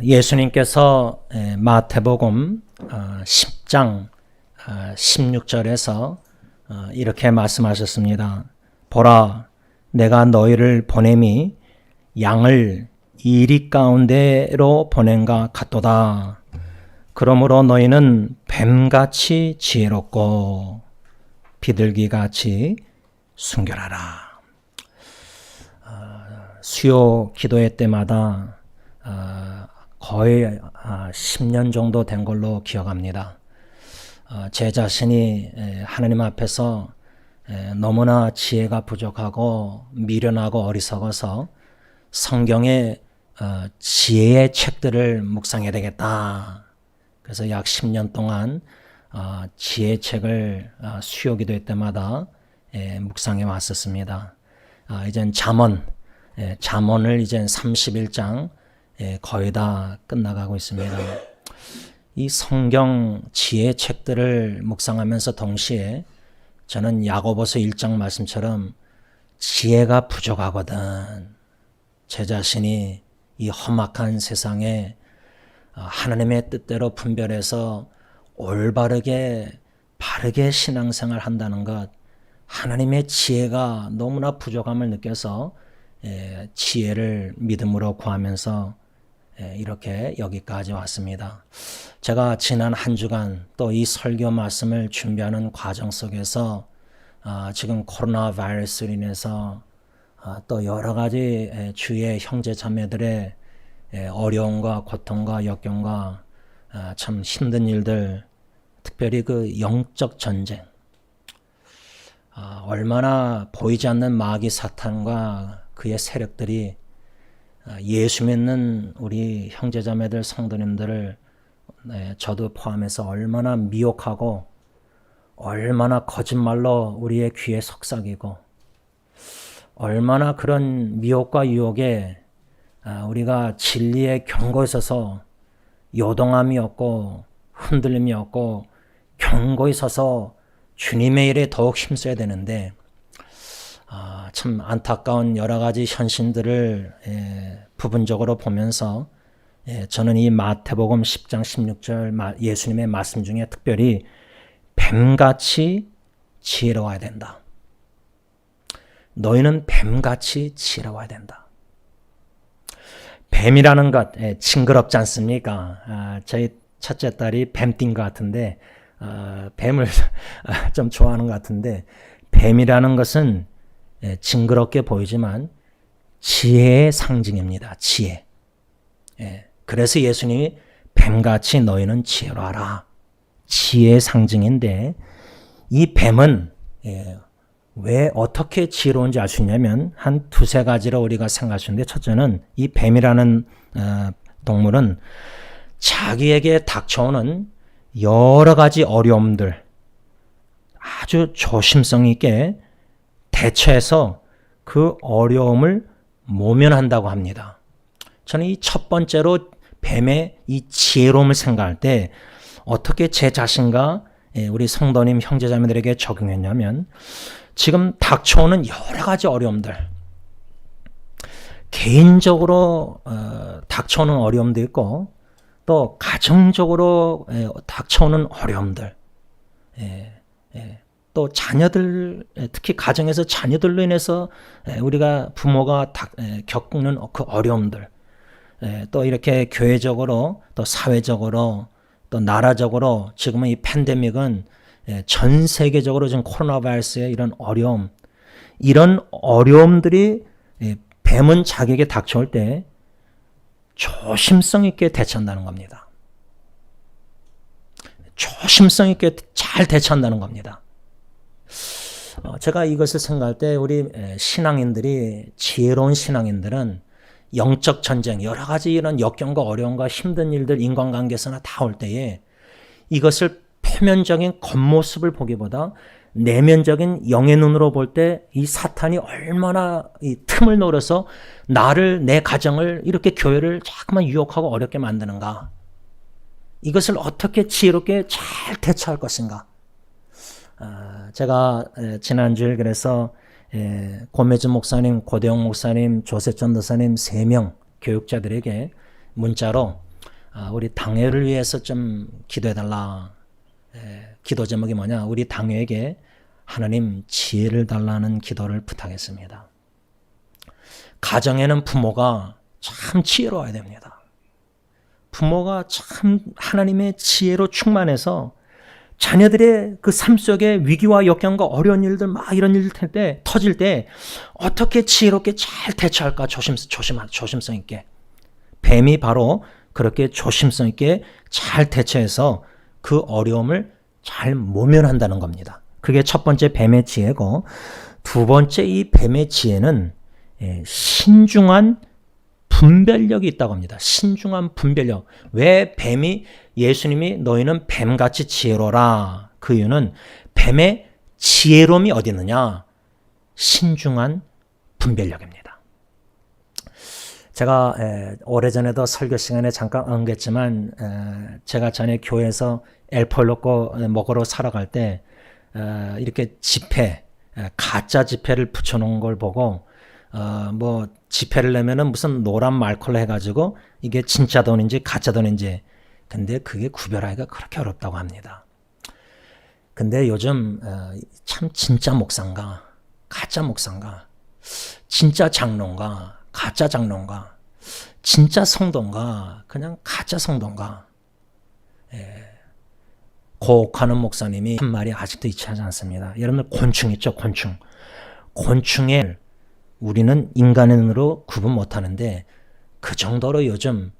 예수님께서 마태복음 10장 16절에서 이렇게 말씀하셨습니다. 보라, 내가 너희를 보냄이 양을 이리 가운데로 보낸가 같도다. 그러므로 너희는 뱀같이 지혜롭고 비둘기같이 순결하라. 수요 기도회 때마다 거의 10년 정도 된 걸로 기억합니다. 제 자신이 하나님 앞에서 너무나 지혜가 부족하고 미련하고 어리석어서 성경의 지혜의 책들을 묵상해야 되겠다. 그래서 약 10년 동안 지혜 책을 수요 기도회 때마다 묵상해 왔었습니다. 이젠 잠언을 이젠 31장 거의 다 끝나가고 있습니다. 이 성경 지혜 책들을 묵상하면서 동시에 저는 야고보서 1장 말씀처럼 지혜가 부족하거든. 제 자신이 이 험악한 세상에 하나님의 뜻대로 분별해서 올바르게 바르게 신앙생활 한다는 것, 하나님의 지혜가 너무나 부족함을 느껴서 지혜를 믿음으로 구하면서 이렇게 여기까지 왔습니다. 제가 지난 한 주간 또 이 설교 말씀을 준비하는 과정 속에서 지금 코로나 바이러스로 인해서 또 여러 가지 주위의 형제 자매들의 어려움과 고통과 역경과 참 힘든 일들, 특별히 그 영적 전쟁, 얼마나 보이지 않는 마귀 사탄과 그의 세력들이 예수 믿는 우리 형제자매들 성도님들을 저도 포함해서 얼마나 미혹하고 얼마나 거짓말로 우리의 귀에 속삭이고 얼마나 그런 미혹과 유혹에 우리가 진리의 경고에 서서 요동함이 없고 흔들림이 없고 경고에 서서 주님의 일에 더욱 힘써야 되는데 참 안타까운 여러 가지 현실들을 부분적으로 보면서 저는 이 마태복음 10장 16절 예수님의 말씀 중에 특별히 뱀같이 지혜로워야 된다. 너희는 뱀같이 지혜로워야 된다. 뱀이라는 것 징그럽지 않습니까? 저희 첫째 딸이 뱀띵 것 같은데 뱀을 좀 좋아하는 것 같은데 뱀이라는 것은 징그럽게 보이지만 지혜의 상징입니다. 지혜. 그래서 예수님이 뱀같이 너희는 지혜로워라. 지혜의 상징인데 이 뱀은 왜 어떻게 지혜로운지 알 수 있냐면 한 두세 가지로 우리가 생각할 수 있는데 첫째는 이 뱀이라는 동물은 자기에게 닥쳐오는 여러 가지 어려움들 아주 조심성 있게 대처해서 그 어려움을 모면한다고 합니다. 저는 이 첫 번째로 뱀의 이 지혜로움을 생각할 때 어떻게 제 자신과 우리 성도님 형제자매들에게 적용했냐면 지금 닥쳐오는 여러 가지 어려움들 개인적으로 닥쳐오는 어려움도 있고 또 가정적으로 닥쳐오는 어려움들 또 자녀들 특히 가정에서 자녀들로 인해서 우리가 부모가 겪는 그 어려움들 또 이렇게 교회적으로 또 사회적으로 또 나라적으로 지금은 이 팬데믹은 전 세계적으로 지금 코로나 바이러스의 이런 어려움 이런 어려움들이 뱀은 자기에게 닥쳐올 때 조심성 있게 대처한다는 겁니다. 조심성 있게 잘 대처한다는 겁니다. 제가 이것을 생각할 때 우리 신앙인들이 지혜로운 신앙인들은 영적 전쟁 여러 가지 이런 역경과 어려움과 힘든 일들 인간관계에서나 다 올 때에 이것을 표면적인 겉모습을 보기보다 내면적인 영의 눈으로 볼 때 이 사탄이 얼마나 이 틈을 노려서 나를 내 가정을 이렇게 교회를 자꾸만 유혹하고 어렵게 만드는가 이것을 어떻게 지혜롭게 잘 대처할 것인가 제가 지난주에 그래서 고매주 목사님, 고대영 목사님, 조세천 도사님 3명 교육자들에게 문자로 우리 당회를 위해서 좀 기도해달라. 기도 제목이 뭐냐? 우리 당회에게 하나님 지혜를 달라는 기도를 부탁했습니다. 가정에는 부모가 참 지혜로워야 됩니다. 부모가 참 하나님의 지혜로 충만해서 자녀들의 그 삶 속에 위기와 역경과 어려운 일들 막 이런 일들 터질 때 어떻게 지혜롭게 잘 대처할까 조심성 있게. 뱀이 바로 그렇게 조심성 있게 잘 대처해서 그 어려움을 잘 모면한다는 겁니다. 그게 첫 번째 뱀의 지혜고, 두 번째 이 뱀의 지혜는 신중한 분별력이 있다고 합니다. 신중한 분별력. 왜 예수님이 너희는 뱀같이 지혜로라. 그 이유는 뱀의 지혜로움이 어디 있느냐? 신중한 분별력입니다. 제가 오래전에도 설교 시간에 잠깐 언급했지만 제가 전에 교회에서 엘폴로코 먹으러 사러 갈 때 이렇게 지폐, 가짜 지폐를 붙여놓은 걸 보고 뭐 지폐를 내면은 무슨 노란 말컬러 해가지고 이게 진짜 돈인지 가짜 돈인지, 근데 그게 구별하기가 그렇게 어렵다고 합니다. 근데 요즘 참 진짜 목사인가 가짜 목사인가, 진짜 장로인가 가짜 장로인가, 진짜 성도인가 그냥 가짜 성도인가, 고혹하는 목사님이 한 말이 아직도 잊히지 않습니다. 여러분들 곤충 있죠? 곤충에 우리는 인간의 눈으로 구분 못하는데 그 정도로 요즘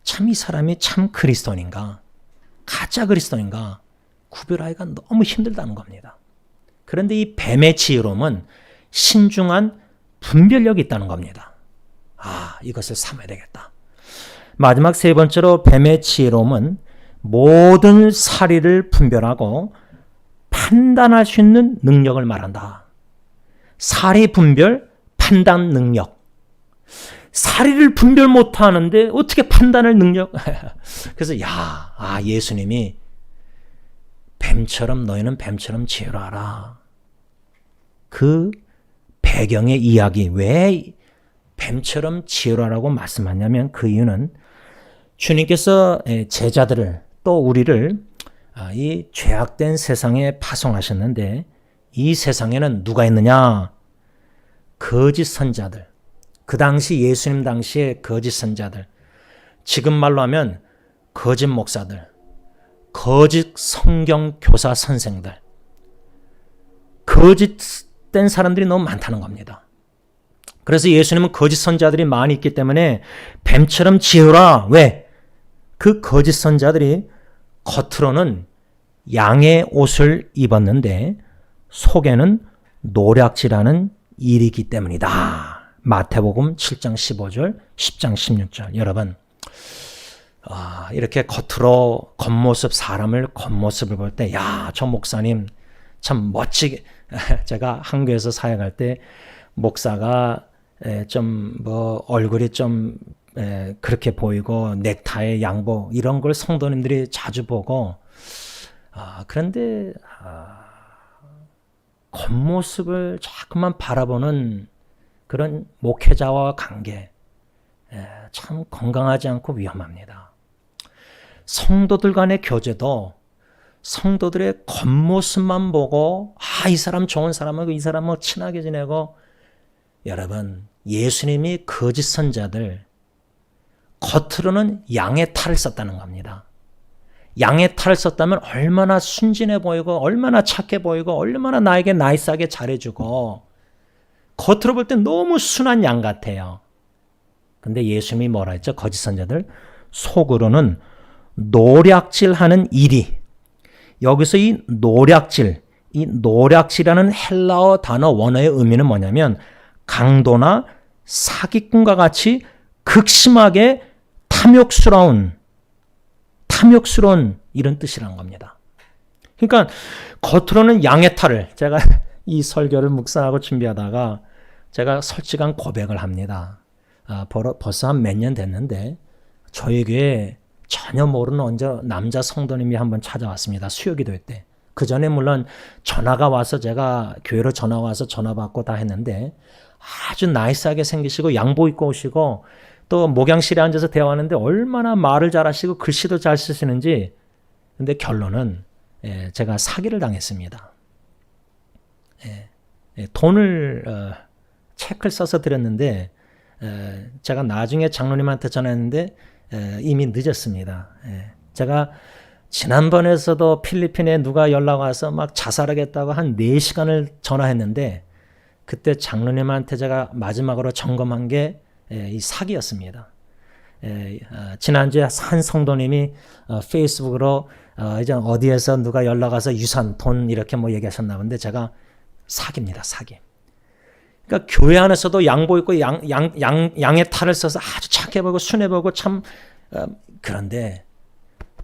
참 이 사람이 참 그리스도인가 가짜 그리스도인가 구별하기가 너무 힘들다는 겁니다. 그런데 이 뱀의 지혜로움은 신중한 분별력이 있다는 겁니다. 이것을 삼아야 되겠다. 마지막 세 번째로 뱀의 지혜로움은 모든 사리를 분별하고 판단할 수 있는 능력을 말한다. 사리 분별, 판단 능력. 사리를 분별 못하는데 어떻게 판단할 능력? 그래서 예수님이 뱀처럼 너희는 뱀처럼 지혜로워라. 그 배경의 이야기, 왜 뱀처럼 지혜로워라고 말씀하냐면 그 이유는 주님께서 제자들을 또 우리를 이 죄악된 세상에 파송하셨는데 이 세상에는 누가 있느냐? 거짓 선자들. 그 당시 예수님 당시에 거짓 선자들. 지금 말로 하면 거짓 목사들. 거짓 성경 교사 선생들. 거짓된 사람들이 너무 많다는 겁니다. 그래서 예수님은 거짓 선자들이 많이 있기 때문에 뱀처럼 지혜로라. 왜? 그 거짓 선자들이 겉으로는 양의 옷을 입었는데 속에는 노략질하는 일이기 때문이다. 마태복음 7장 15절, 10장 16절. 여러분, 이렇게 겉으로 사람을 겉모습을 볼 때, 저 목사님 참 멋지게, 제가 한교에서 사역할 때 목사가 얼굴이 좀 그렇게 보이고 넥타이, 양복 이런 걸 성도님들이 자주 보고, 그런데 겉모습을 자꾸만 바라보는 그런 목회자와 관계, 참 건강하지 않고 위험합니다. 성도들 간의 교제도 성도들의 겉모습만 보고 이 사람 좋은 사람하고 이 사람하고 친하게 지내고, 여러분 예수님이 거짓 선자들 겉으로는 양의 탈을 썼다는 겁니다. 양의 탈을 썼다면 얼마나 순진해 보이고 얼마나 착해 보이고 얼마나 나에게 나이스하게 잘해주고 겉으로 볼 때 너무 순한 양 같아요. 근데 예수님이 뭐라 했죠? 거짓 선자들 속으로는 노략질하는 일이, 여기서 이 노략질이라는 헬라어 단어 원어의 의미는 뭐냐면 강도나 사기꾼과 같이 극심하게 탐욕스러운 이런 뜻이라는 겁니다. 그러니까 겉으로는 양의 탈을, 제가 이 설교를 묵상하고 준비하다가 제가 솔직한 고백을 합니다. 벌써 한 몇 년 됐는데 저희 교회에 전혀 모르는 남자 성도님이 한번 찾아왔습니다. 수요기도회 때. 그 전에 물론 전화가 와서 제가 교회로 전화 와서 전화 받고 다 했는데 아주 나이스하게 생기시고 양복 입고 오시고 또 목양실에 앉아서 대화하는데 얼마나 말을 잘하시고 글씨도 잘 쓰시는지. 근데 결론은 제가 사기를 당했습니다. 돈을 체크를 써서 드렸는데 제가 나중에 장로님한테 전화했는데 이미 늦었습니다. 제가 지난번에서도 필리핀에 누가 연락 와서 막 자살하겠다고 한 4시간을 전화했는데 그때 장로님한테 제가 마지막으로 점검한 게 이 사기였습니다. 지난주에 한 성도님이 페이스북으로 이제 어디에서 누가 연락 와서 유산, 돈 이렇게 뭐 얘기하셨나 본데 제가 사기입니다. 사기. 그러니까 교회 안에서도 양보 있고 양의 탈을 써서 아주 착해 보이고 순해 보이고 참 그런데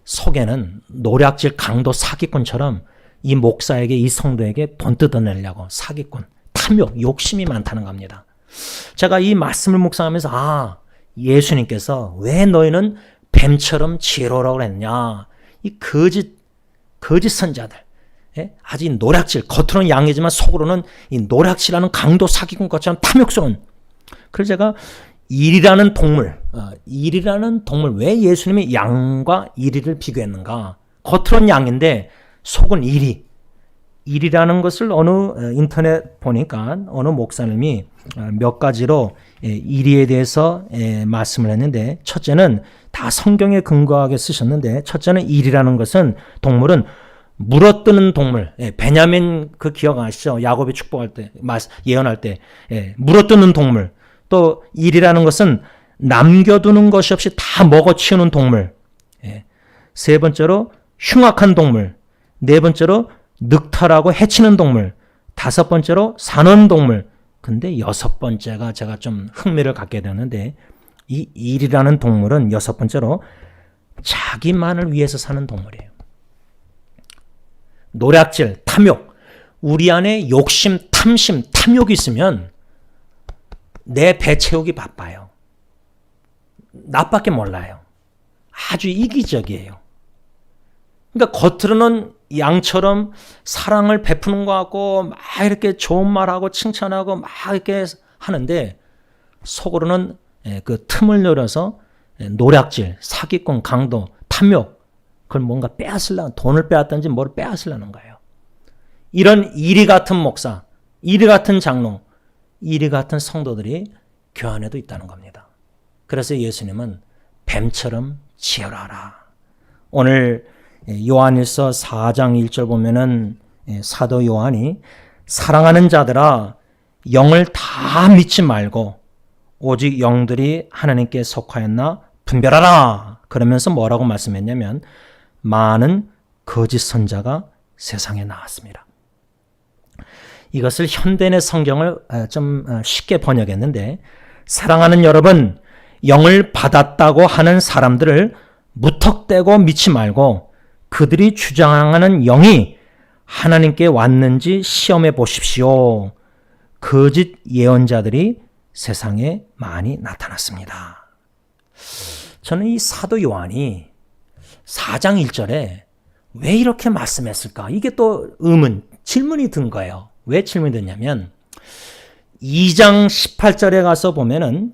속에는 노략질 강도 사기꾼처럼 이 목사에게 이 성도에게 돈 뜯어내려고 사기꾼, 탐욕, 욕심이 많다는 겁니다. 제가 이 말씀을 묵상하면서 예수님께서 왜 너희는 뱀처럼 지혜로우라고 그랬냐. 이 거짓 선자들. 아주 노략질, 겉으로는 양이지만 속으로는 이 노략질하는 강도 사기꾼 것처럼 탐욕스러운. 그래서 제가 일이라는 동물, 왜 예수님이 양과 이리를 비교했는가? 겉으로는 양인데 속은 일이라는 것을 어느 인터넷 보니까 어느 목사님이 몇 가지로 일에 대해서 말씀을 했는데 첫째는 다 성경에 근거하게 쓰셨는데 첫째는 일이라는 것은 동물은 물어뜯는 동물. 베냐민 그 기억하시죠? 야곱이 축복할 때 예언할 때 물어뜯는 동물. 또 일이라는 것은 남겨두는 것이 없이 다 먹어치우는 동물. 세 번째로 흉악한 동물. 네 번째로 늑탈하고 해치는 동물. 다섯 번째로 사는 동물. 근데 여섯 번째가 제가 좀 흥미를 갖게 되는데 이 일이라는 동물은 여섯 번째로 자기만을 위해서 사는 동물이에요. 노략질, 탐욕. 우리 안에 욕심, 탐심, 탐욕이 있으면 내 배 채우기 바빠요. 나밖에 몰라요. 아주 이기적이에요. 그러니까 겉으로는 양처럼 사랑을 베푸는 것 같고 막 이렇게 좋은 말하고 칭찬하고 막 이렇게 하는데 속으로는 그 틈을 노려서 노략질, 사기꾼, 강도, 탐욕 그걸 뭔가 빼앗으려는 돈을 빼앗든지 뭘 빼앗으려는 거예요. 이런 이리 같은 목사, 이리 같은 장로, 이리 같은 성도들이 교회 안에도 있다는 겁니다. 그래서 예수님은 뱀처럼 지혜로워라. 오늘 요한일서 4장 1절 보면은 사도 요한이 사랑하는 자들아 영을 다 믿지 말고 오직 영들이 하나님께 속하였나 분별하라. 그러면서 뭐라고 말씀했냐면 많은 거짓 선자가 세상에 나왔습니다. 이것을 현대인의 성경을 좀 쉽게 번역했는데 사랑하는 여러분 영을 받았다고 하는 사람들을 무턱대고 믿지 말고 그들이 주장하는 영이 하나님께 왔는지 시험해 보십시오. 거짓 예언자들이 세상에 많이 나타났습니다. 저는 이 사도 요한이 4장 1절에 왜 이렇게 말씀했을까? 이게 또 질문이 든 거예요. 왜 질문이 됐냐면 2장 18절에 가서 보면은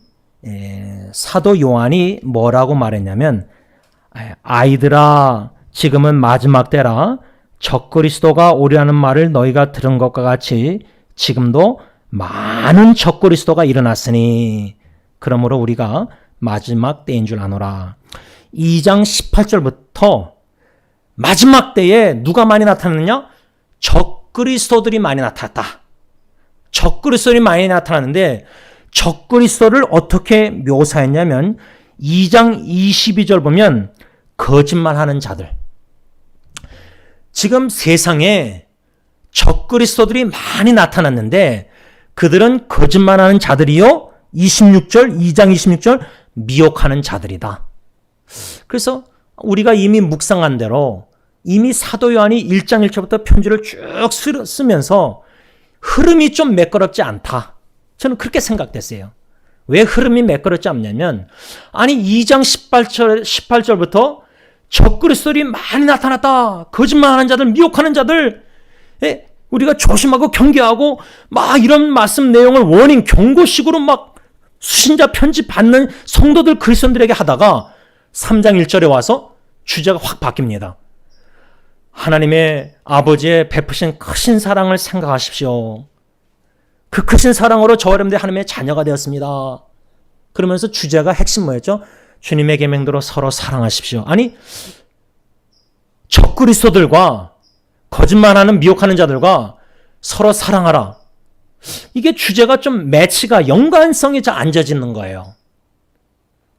사도 요한이 뭐라고 말했냐면 아이들아 지금은 마지막 때라 적그리스도가 오려는 말을 너희가 들은 것과 같이 지금도 많은 적그리스도가 일어났으니 그러므로 우리가 마지막 때인 줄 아노라. 2장 18절부터 마지막 때에 누가 많이 나타났느냐? 적그리스도들이 많이 나타났다. 적그리스도들이 많이 나타났는데 적그리스도를 어떻게 묘사했냐면 2장 22절 보면 거짓말하는 자들. 지금 세상에 적그리스도들이 많이 나타났는데 그들은 거짓말하는 자들이요 2장 26절 미혹하는 자들이다. 그래서 우리가 이미 묵상한 대로 이미 사도 요한이 1장 1절부터 편지를 쭉 쓰면서 흐름이 좀 매끄럽지 않다. 저는 그렇게 생각됐어요. 왜 흐름이 매끄럽지 않냐면 아니 2장 18절부터 적그리스도들이 많이 나타났다. 거짓말하는 자들, 미혹하는 자들 우리가 조심하고 경계하고 막 이런 말씀 내용을 워닝, 경고식으로 막 수신자 편지 받는 성도들 그리스도인들에게 하다가 3장 1절에 와서 주제가 확 바뀝니다. 하나님의 아버지의 베푸신 크신 사랑을 생각하십시오. 그 크신 사랑으로 저와 여러분들이 하나님의 자녀가 되었습니다. 그러면서 주제가 핵심 뭐였죠? 주님의 계명대로 서로 사랑하십시오. 아니, 적그리스도들과 거짓말하는 미혹하는 자들과 서로 사랑하라. 이게 주제가 좀 매치가 연관성이 잘 안 져지는 거예요.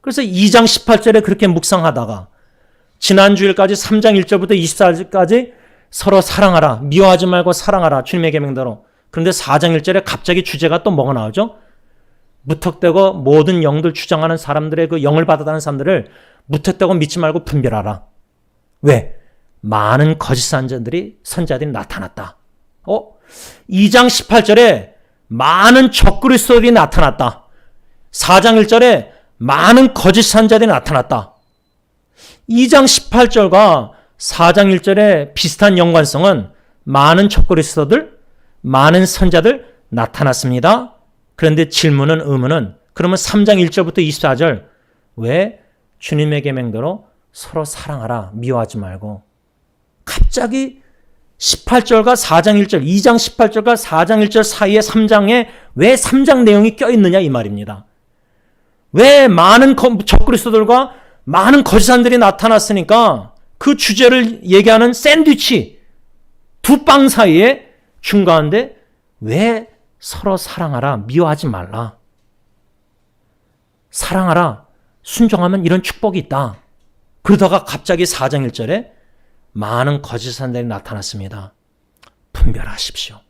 그래서 2장 18절에 그렇게 묵상하다가 지난 주일까지 3장 1절부터 24절까지 서로 사랑하라. 미워하지 말고 사랑하라. 주님의 계명대로. 그런데 4장 1절에 갑자기 주제가 또 뭐가 나오죠? 무턱대고 모든 영들 주장하는 사람들의 그 영을 받아다는 사람들을 무턱대고 믿지 말고 분별하라. 왜? 많은 거짓 선자들이 나타났다. 2장 18절에 많은 적그리스도들이 나타났다. 4장 1절에 많은 거짓 선자들이 나타났다. 2장 18절과 4장 1절의 비슷한 연관성은 많은 적그리스도들, 많은 선자들 나타났습니다. 그런데 의문은 그러면 3장 1절부터 24절 왜 주님의 계명대로 서로 사랑하라. 미워하지 말고. 갑자기 18절과 4장 1절, 2장 18절과 4장 1절 사이에 3장에 왜 3장 내용이 껴있느냐 이 말입니다. 왜 많은 적그리스도들과 많은 거짓사들이 나타났으니까 그 주제를 얘기하는 샌드위치 두 빵 사이에 중간인데 왜 서로 사랑하라, 미워하지 말라. 사랑하라, 순종하면 이런 축복이 있다. 그러다가 갑자기 4장 1절에 많은 거짓사들이 나타났습니다. 분별하십시오.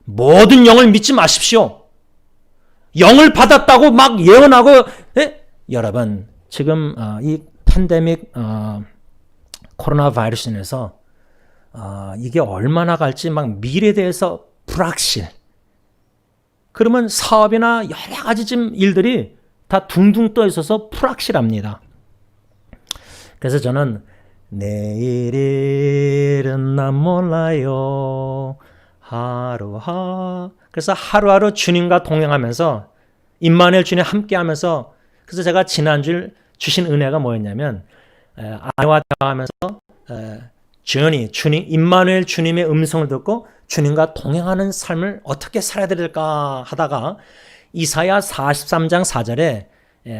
모든 영을 믿지 마십시오. 영을 받았다고 막 예언하고 여러분 지금 이 팬데믹 코로나 바이러스 인해서 이게 얼마나 갈지 막 미래에 대해서 불확실. 그러면 사업이나 여러 가지 지금 일들이 다 둥둥 떠 있어서 불확실합니다. 그래서 저는 내일은 난 몰라요. 그래서 하루하루 주님과 동행하면서 임마누엘 주님 함께하면서 그래서 제가 지난주 주신 은혜가 뭐였냐면 아내와 대화하면서 주님 임마누엘 주님의 음성을 듣고 주님과 동행하는 삶을 어떻게 살아야 될까 하다가 이사야 43장 4절에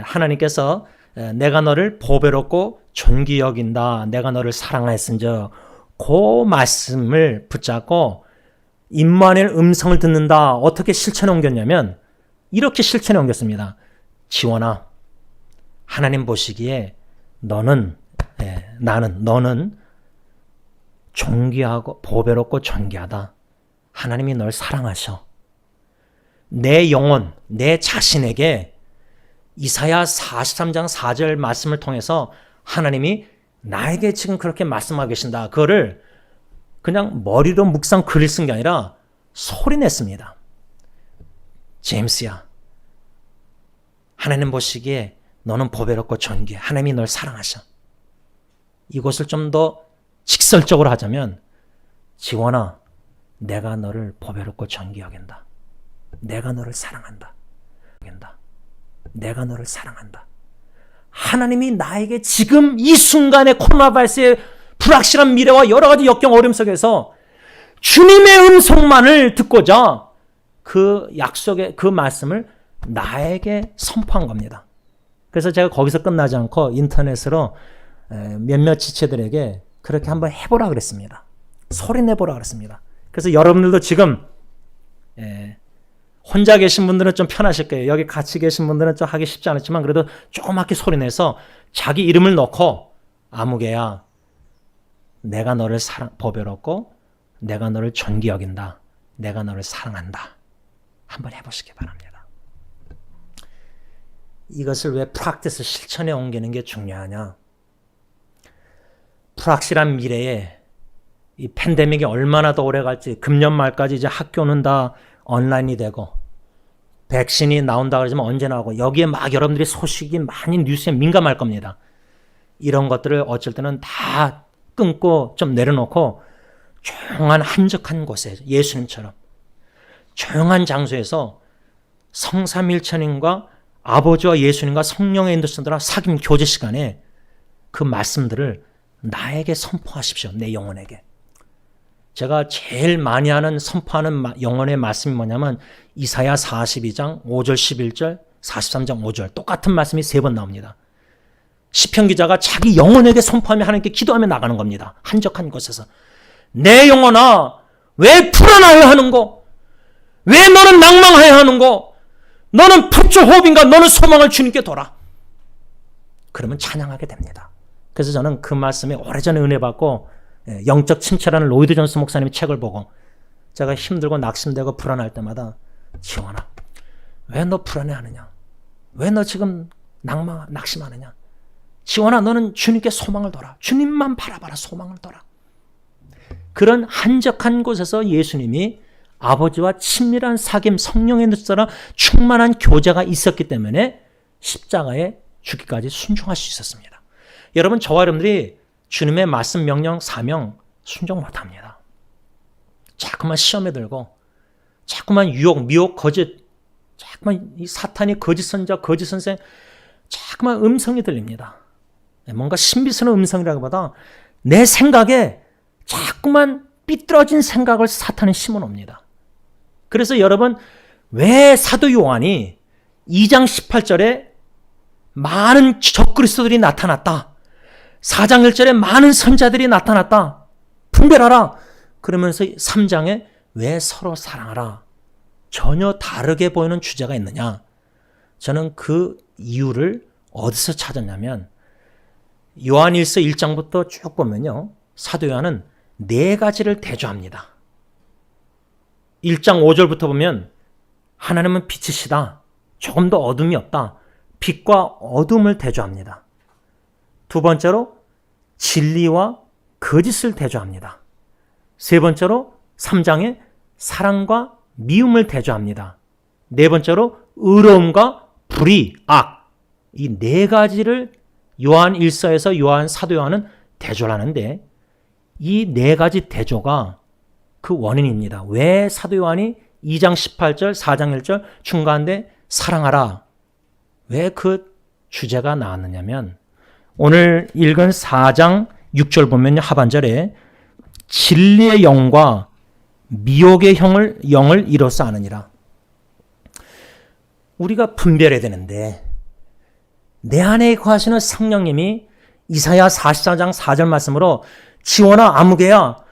하나님께서 내가 너를 보배롭고 존귀 여긴다. 내가 너를 사랑하였은즉 그 말씀을 붙잡고 임마누엘 음성을 듣는다. 어떻게 실천에 옮겼냐면 이렇게 실천에 옮겼습니다. 지원아, 하나님 보시기에 너는 존귀하고 보배롭고 존귀하다. 하나님이 널 사랑하셔. 내 영혼, 내 자신에게 이사야 43장 4절 말씀을 통해서 하나님이 나에게 지금 그렇게 말씀하고 계신다. 그거를 그냥 머리로 묵상 글을 쓴 게 아니라 소리 냈습니다. 제임스야, 하나님 보시기에 너는 보배롭고 존귀해. 하나님이 널 사랑하셔. 이것을 좀 더 직설적으로 하자면 지원아, 내가 너를 보배롭고 존귀 여긴다. 내가 너를 사랑한다. 내가 너를 사랑한다. 하나님이 나에게 지금 이 순간의 코로나 바이러스의 불확실한 미래와 여러 가지 역경 어려움 속에서 주님의 음성만을 듣고자 그 약속의 그 말씀을 나에게 선포한 겁니다. 그래서 제가 거기서 끝나지 않고 인터넷으로 몇몇 지체들에게 그렇게 한번 해보라 그랬습니다. 소리 내보라 그랬습니다. 그래서 여러분들도 지금 혼자 계신 분들은 좀 편하실 거예요. 여기 같이 계신 분들은 좀 하기 쉽지 않았지만 그래도 조그맣게 소리 내서 자기 이름을 넣고 아무개야, 내가 너를 보배롭고 내가 너를 존귀 여긴다. 내가 너를 사랑한다. 한번 해보시기 바랍니다. 이것을 왜 프랙티스 실천에 옮기는 게 중요하냐? 불확실한 미래에 이 팬데믹이 얼마나 더 오래 갈지, 금년 말까지 이제 학교는 다 온라인이 되고 백신이 나온다 그러지만 언제 나오고 여기에 막 여러분들이 소식이 많이 뉴스에 민감할 겁니다. 이런 것들을 어쩔 때는 다 끊고 좀 내려놓고 조용한 한적한 곳에 예수님처럼 조용한 장소에서 성삼일천인과 아버지와 예수님과 성령의 인도자들과 사귐 교제 시간에 그 말씀들을 나에게 선포하십시오. 내 영혼에게. 제가 제일 많이 하는 선포하는 영혼의 말씀이 뭐냐면 이사야 42장 5절 11절 43장 5절 똑같은 말씀이 3번 나옵니다. 시편 기자가 자기 영혼에게 선포하며 하나님께 기도하며 나가는 겁니다. 한적한 곳에서. 내 영혼아 왜 불안하여 하는고? 왜 너는 낭망하여 하는고? 너는 푸초호흡인가? 너는 소망을 주님께 둬라. 그러면 찬양하게 됩니다. 그래서 저는 그 말씀에 오래전에 은혜 받고 영적 침체라는 로이드 존스 목사님 책을 보고 제가 힘들고 낙심되고 불안할 때마다 지원아 왜 너 불안해하느냐? 왜 너 지금 낙심하느냐? 지원아 너는 주님께 소망을 둬라. 주님만 바라봐라. 소망을 둬라. 그런 한적한 곳에서 예수님이 아버지와 친밀한 사귐 성령의 능력으로 충만한 교제가 있었기 때문에 십자가에 죽기까지 순종할 수 있었습니다. 여러분 저와 여러분들이 주님의 말씀 명령 사명 순종 못합니다. 자꾸만 시험에 들고 자꾸만 유혹 미혹 거짓 자꾸만 이 사탄이 거짓 선자 거짓 선생 자꾸만 음성이 들립니다. 뭔가 신비스러운 음성이라기보다 내 생각에 자꾸만 삐뚤어진 생각을 사탄이 심어놉니다. 그래서 여러분 왜 사도 요한이 2장 18절에 많은 적그리스도들이 나타났다. 4장 1절에 많은 선자들이 나타났다. 분별하라. 그러면서 3장에 왜 서로 사랑하라. 전혀 다르게 보이는 주제가 있느냐. 저는 그 이유를 어디서 찾았냐면 요한일서 1장부터 쭉 보면요. 사도 요한은 4가지를 대조합니다. 1장 5절부터 보면 하나님은 빛이시다. 조금 더 어둠이 없다. 빛과 어둠을 대조합니다. 두 번째로 진리와 거짓을 대조합니다. 세 번째로 3장에 사랑과 미움을 대조합니다. 네 번째로 의로움과 불의, 악. 이 4가지를 요한 1서에서 요한 사도 요한은 대조를 하는데 이 4가지 대조가 그 원인입니다. 왜 사도 요한이 2장 18절, 4장 1절 중간에 사랑하라. 왜 그 주제가 나왔느냐면 오늘 읽은 4장 6절 보면 하반절에 진리의 영과 미혹의 영을 이로써 아느니라. 우리가 분별해야 되는데 내 안에 거하시는 성령님이 이사야 44장 4절 말씀으로 지원아 아무개야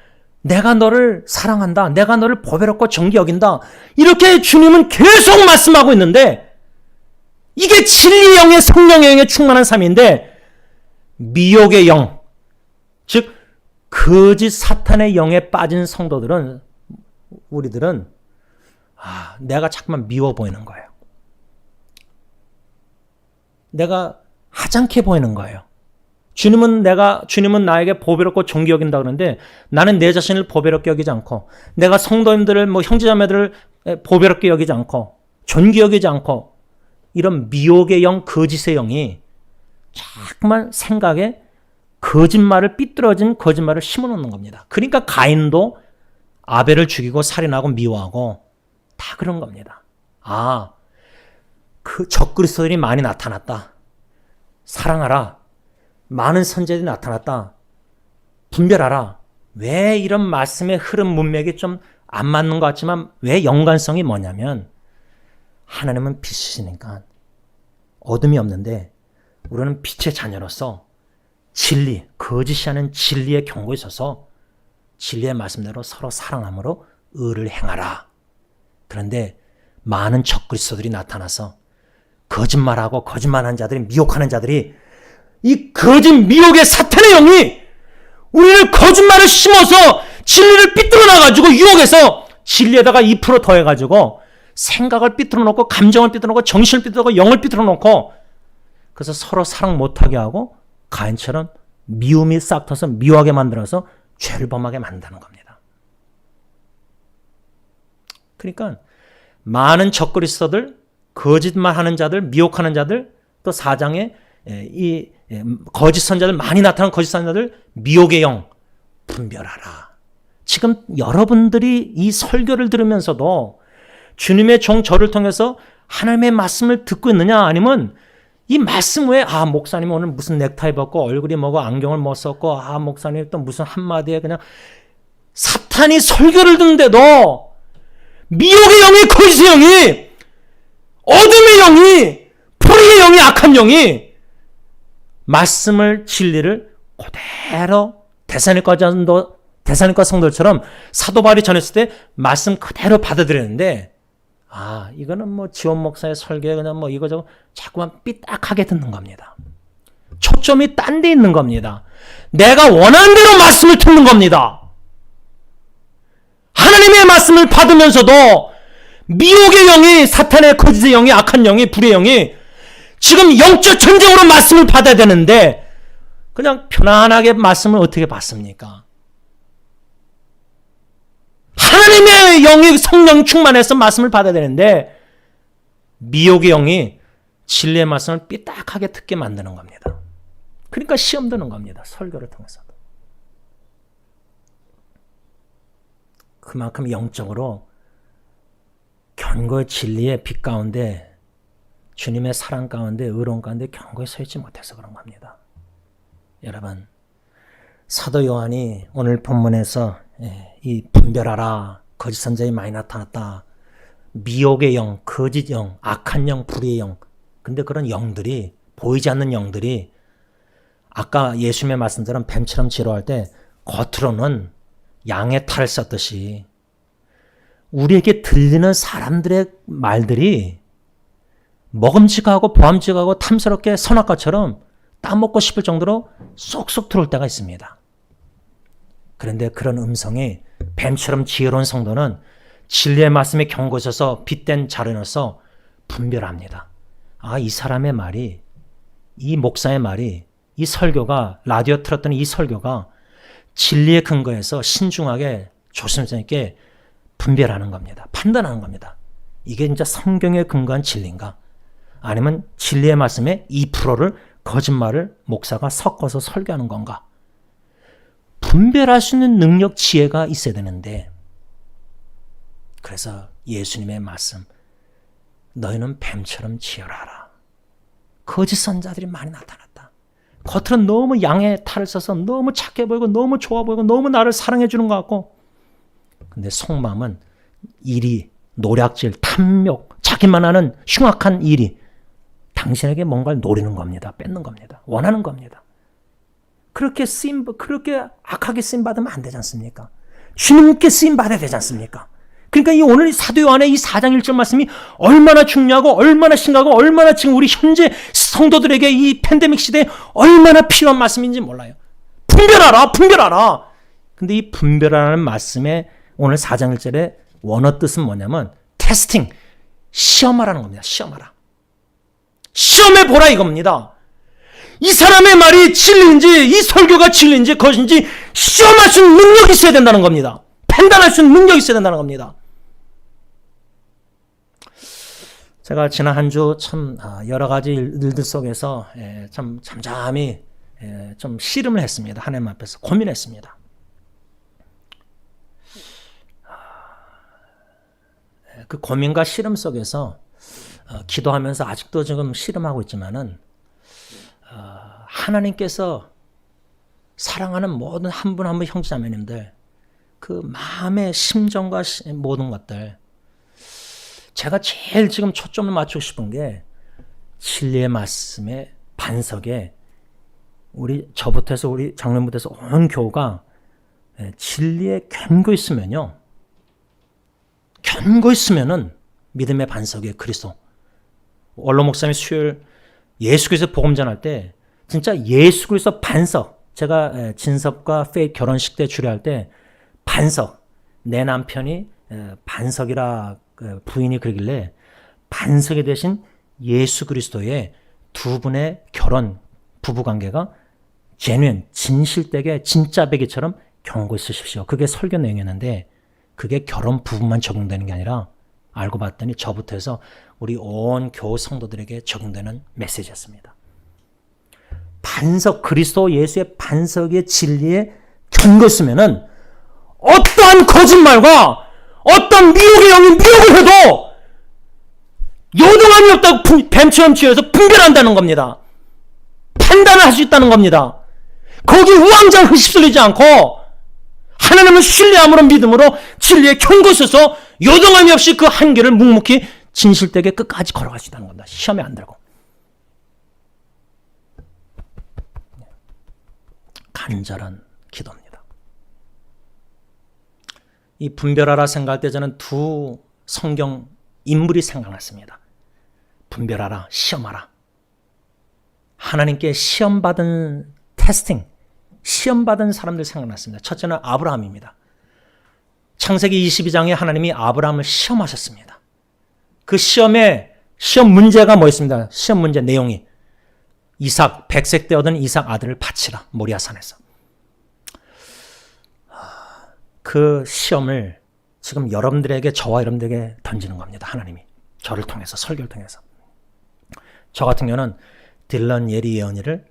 내가 너를 사랑한다. 내가 너를 보배롭고 정기 여긴다. 이렇게 주님은 계속 말씀하고 있는데 이게 진리의 영의 성령의 영에 충만한 삶인데 미혹의 영, 즉 거짓 사탄의 영에 빠진 성도들은 우리들은 내가 자꾸만 미워 보이는 거예요. 내가 하찮게 보이는 거예요. 주님은 나에게 보배롭고 존귀 여긴다 그러는데 나는 내 자신을 보배롭게 여기지 않고 내가 성도님들을 형제자매들을 보배롭게 여기지 않고 존귀 여기지 않고 이런 미혹의 영, 거짓의 영이 자꾸만 생각에 거짓말을 삐뚤어진 거짓말을 심어놓는 겁니다. 그러니까 가인도 아벨을 죽이고 살인하고 미워하고 다 그런 겁니다. 그 적그리스도들이 많이 나타났다. 사랑하라. 많은 선제들이 나타났다. 분별하라. 왜 이런 말씀의 흐름 문맥이 좀 안 맞는 것 같지만 왜 연관성이 뭐냐면 하나님은 빛이시니까 어둠이 없는데 우리는 빛의 자녀로서 진리, 거짓이 아닌 진리의 경고에 있어서 진리의 말씀대로 서로 사랑함으로 의를 행하라. 그런데 많은 적그리스도들이 나타나서 거짓말하고 거짓말하는 자들이 미혹하는 자들이 이 거짓 미혹의 사탄의 영이 우리를 거짓말을 심어서 진리를 삐뚤어 놔가지고 유혹해서 진리에다가 2% 더해가지고 생각을 삐뚤어 놓고 감정을 삐뚤어 놓고 정신을 삐뚤어 놓고 영을 삐뚤어 놓고 그래서 서로 사랑 못하게 하고 가인처럼 미움이 싹 터서 미워하게 만들어서 죄를 범하게 만드는 겁니다. 그러니까 많은 적그리스도들, 거짓말하는 자들, 미혹하는 자들, 또 4장에 이 거짓 선자들 많이 나타나는 거짓 선자들 미혹의 영 분별하라. 지금 여러분들이 이 설교를 들으면서도 주님의 종 저를 통해서 하나님의 말씀을 듣고 있느냐, 아니면 이 말씀 외에 목사님 오늘 무슨 넥타이 벗고 얼굴이 뭐고 안경을 못 썼고 목사님 또 무슨 한마디에 그냥 사탄이 설교를 듣는데도 미혹의 영이, 거짓의 영이, 어둠의 영이, 불의의 영이, 악한 영이 말씀을, 진리를 그대로 데살로니가 성도들처럼 사도 바울이 전했을 때 말씀 그대로 받아들였는데 이거는 뭐 지원 목사의 설교에 그냥 뭐 이거저거 자꾸만 삐딱하게 듣는 겁니다. 초점이 딴 데 있는 겁니다. 내가 원하는 대로 말씀을 듣는 겁니다. 하나님의 말씀을 받으면서도 미혹의 영이, 사탄의 거짓의 영이, 악한 영이, 불의 영이 지금 영적 전쟁으로 말씀을 받아야 되는데 그냥 편안하게 말씀을 어떻게 받습니까? 하나님의 영이 성령 충만해서 말씀을 받아야 되는데 미혹의 영이 진리의 말씀을 삐딱하게 듣게 만드는 겁니다. 그러니까 시험 드는 겁니다. 설교를 통해서도. 그만큼 영적으로 견고의 진리의 빛 가운데, 주님의 사랑 가운데, 의로움 가운데 견고히 서 있지 못해서 그런 겁니다. 여러분, 사도 요한이 오늘 본문에서 이 분별하라, 거짓 선지자가 많이 나타났다, 미혹의 영, 거짓 영, 악한 영, 불의의 영, 근데 그런 영들이, 보이지 않는 영들이 아까 예수님의 말씀처럼 뱀처럼 지루할 때 겉으로는 양의 탈을 썼듯이 우리에게 들리는 사람들의 말들이 먹음직하고 보암직하고 탐스럽게 선악과처럼 따먹고 싶을 정도로 쏙쏙 들어올 때가 있습니다. 그런데 그런 음성이 뱀처럼 지혜로운 성도는 진리의 말씀에 경고해서 빛된 자료로서 분별합니다. 이 사람의 말이, 이 목사의 말이, 이 설교가, 라디오 틀었던 이 설교가 진리에 근거해서 신중하게 조심성 있게 분별하는 겁니다. 판단하는 겁니다. 이게 진짜 성경에 근거한 진리인가? 아니면 진리의 말씀에 2%를 거짓말을 목사가 섞어서 설교하는 건가? 분별할 수 있는 능력, 지혜가 있어야 되는데, 그래서 예수님의 말씀, 너희는 뱀처럼 지혜하라. 거짓 선자들이 많이 나타났다. 겉으로는 너무 양의 탈을 써서 너무 착해 보이고 너무 좋아 보이고 너무 나를 사랑해 주는 것 같고, 근데 속마음은 이리, 노략질, 탐욕, 자기만 하는 흉악한 일이 당신에게 뭔가를 노리는 겁니다. 뺏는 겁니다. 원하는 겁니다. 그렇게 악하게 쓰임 받으면 안 되지 않습니까? 주님께 쓰임 받아야 되지 않습니까? 그러니까 이 오늘 사도 요한의 이 4장 1절 말씀이 얼마나 중요하고 얼마나 심각하고 얼마나 지금 우리 현재 성도들에게 이 팬데믹 시대에 얼마나 필요한 말씀인지 몰라요. 분별하라, 분별하라. 근데 이 분별하라는 말씀의 오늘 4장 1절의 원어 뜻은 뭐냐면 테스팅, 시험하라는 겁니다. 시험하라. 시험해보라 이겁니다. 이 사람의 말이 진리인지, 이 설교가 진리인지 거짓인지 시험할 수 있는 능력이 있어야 된다는 겁니다. 판단할 수 있는 능력이 있어야 된다는 겁니다. 제가 지난 한 주 참 여러 가지 일들 속에서 참 잠잠히 좀 씨름을 했습니다. 하나님 앞에서 고민했습니다. 그 고민과 씨름 속에서 기도하면서 아직도 지금 씨름하고 있지만은 하나님께서 사랑하는 모든 한 분 한 분 형제자매님들 그 마음의 심정과 모든 것들, 제가 제일 지금 초점을 맞추고 싶은 게 진리의 말씀의 반석에 저부터 해서 우리 장로님부터 해서 온 교우가 진리에 견고 있으면요, 견고 있으면은 믿음의 반석에 그리스도. 원로 목사님이 수요일 예수 그리스도 복음 전할 때 진짜 예수 그리스도 반석, 제가 진섭과 페이 결혼식 때 주례할 때 반석, 내 남편이 반석이라 부인이 그러길래 반석이 되신 예수 그리스도의 두 분의 결혼 부부관계가 제뉴인, 진실되게 진짜 배기처럼 견고 있으십시오. 그게 설교 내용이었는데 그게 결혼 부부만 적용되는 게 아니라 알고 봤더니 저부터 해서 우리 온 교우 성도들에게 적용되는 메시지였습니다. 반석, 그리스도 예수의 반석의 진리에 견고 있으면은 어떠한 거짓말과 어떤 미혹의 영이 미혹을 해도 요동함이 없다고 뱀처럼 쥐어서 분별한다는 겁니다. 판단을 할 수 있다는 겁니다. 거기 우왕좌왕 휩쓸리지 않고 하나님을 신뢰함으로 믿음으로 진리에 견고 서서 요동함이 없이 그 한계를 묵묵히 진실되게 끝까지 걸어갈 수 있다는 겁니다. 시험에 안 들고. 간절한 기도입니다. 이 분별하라 생각할 때 저는 두 성경 인물이 생각났습니다. 분별하라, 시험하라. 하나님께 시험받은 테스팅, 시험받은 사람들 생각났습니다. 첫째는 아브라함입니다. 창세기 22장에 하나님이 아브라함을 시험하셨습니다. 그 시험 문제가 뭐였습니다? 시험 문제 내용이 이삭, 100세 때 얻은 이삭 아들을 바치라, 모리아산에서. 그 시험을 지금 여러분들에게, 저와 여러분들에게 던지는 겁니다. 하나님이. 저를 통해서, 설교를 통해서. 저 같은 경우는 딜런 예리 예언이를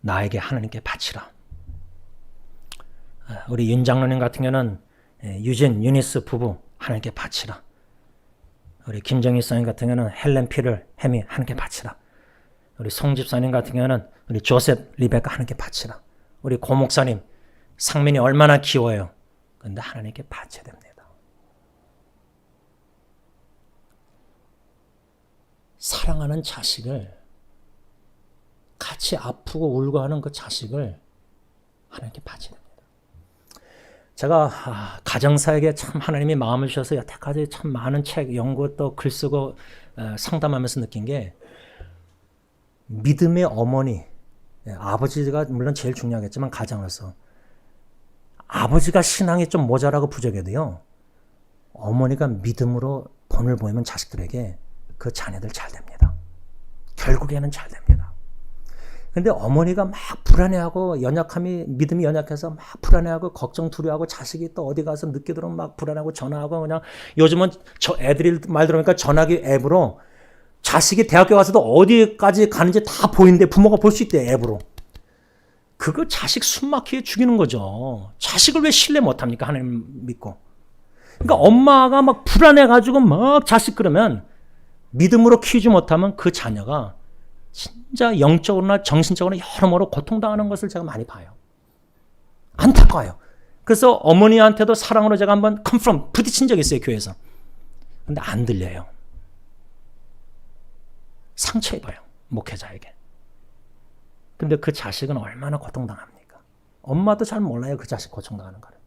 나에게 하나님께 바치라. 우리 윤 장로님 같은 경우는 유진, 유니스 부부 하나님께 바치라. 우리 김정희 사님 같은 경우는 헬렌 피를 햄이 하나님께 바치라. 우리 송 집사님 같은 경우는 우리 조셉 리베카 하나님께 바치라. 우리 고 목사님 상민이 얼마나 귀여워요. 그런데 하나님께 바쳐야 됩니다. 사랑하는 자식을, 같이 아프고 울고 하는 그 자식을 하나님께 바쳐야 됩니다. 제가 가정사에게 참 하나님이 마음을 주셔서 여태까지 참 많은 책, 연구 또 글 쓰고 상담하면서 느낀 게, 믿음의 어머니, 아버지가 물론 제일 중요하겠지만 가장으로서 아버지가 신앙이 좀 모자라고 부족해도요, 어머니가 믿음으로 본을 보이면 자식들에게 그 자녀들 잘 됩니다. 결국에는 잘 됩니다. 근데 어머니가 막 불안해하고 믿음이 연약해서 막 불안해하고 걱정 두려워하고 자식이 또 어디 가서 늦게 들어오면 막 불안하고 전화하고, 그냥 요즘은 저 애들이 말 들으니까 전화기 앱으로 자식이 대학교 가서도 어디까지 가는지 다 보이는데 부모가 볼 수 있대, 앱으로. 그거 자식 숨막히게 죽이는 거죠. 자식을 왜 신뢰 못합니까? 하나님 믿고. 그러니까 엄마가 막 불안해가지고 막 자식 그러면 믿음으로 키우지 못하면 그 자녀가 진짜 영적으로나 정신적으로 여러모로 고통당하는 것을 제가 많이 봐요. 안타까워요. 그래서 어머니한테도 사랑으로 제가 한번 부딪힌 적이 있어요, 교회에서. 근데 안 들려요. 상처 입어요, 목회자에게. 근데 그 자식은 얼마나 고통당합니까? 엄마도 잘 몰라요, 그 자식 고통당하는 거를.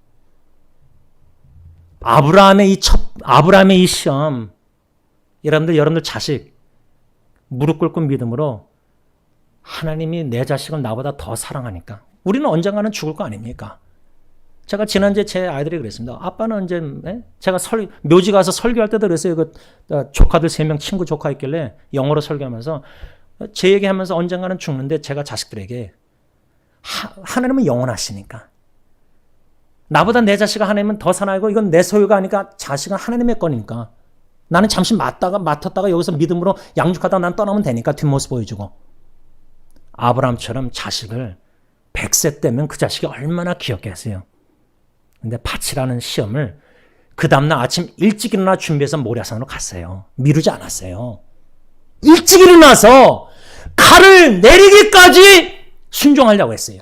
아브라함의 이 시험, 여러분들 자식 무릎 꿇고 믿음으로, 하나님이 내 자식을 나보다 더 사랑하니까 우리는 언젠가는 죽을 거 아닙니까? 제가 지난주에 제 아이들이 그랬습니다. 아빠는 언제, 제가 묘지 가서 설교할 때도 그랬어요. 조카들 3명 친구 조카 있길래 영어로 설교하면서 제 얘기하면서 언젠가는 죽는데, 제가 자식들에게 하나님은 영원하시니까, 나보다 내 자식을 하나님은 더 사랑하고 이건 내 소유가 아니까 자식은 하나님의 거니까, 나는 잠시 맡았다가 여기서 믿음으로 양육하다가 난 떠나면 되니까 뒷모습 보여주고, 아브라함처럼 자식을 100세 때면 그 자식이 얼마나 귀엽겠어요. 근데 바치라는 시험을 그 다음날 아침 일찍 일어나 준비해서 모리아산으로 갔어요. 미루지 않았어요. 일찍 일어나서 칼을 내리기까지 순종하려고 했어요.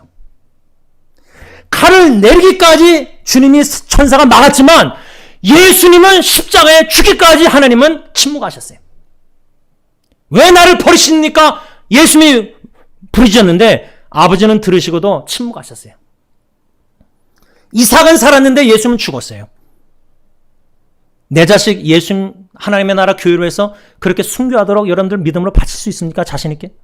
칼을 내리기까지 주님이 천사가 막았지만 예수님은 십자가에 죽기까지 하나님은 침묵하셨어요. 왜 나를 버리십니까? 예수님이 부르셨는데 아버지는 들으시고도 침묵하셨어요. 이삭은 살았는데 예수님은 죽었어요. 내 자식 예수 하나님의 나라 교회로 해서 그렇게 순교하도록 여러분들 믿음으로 바칠 수 있습니까? 자신 있게?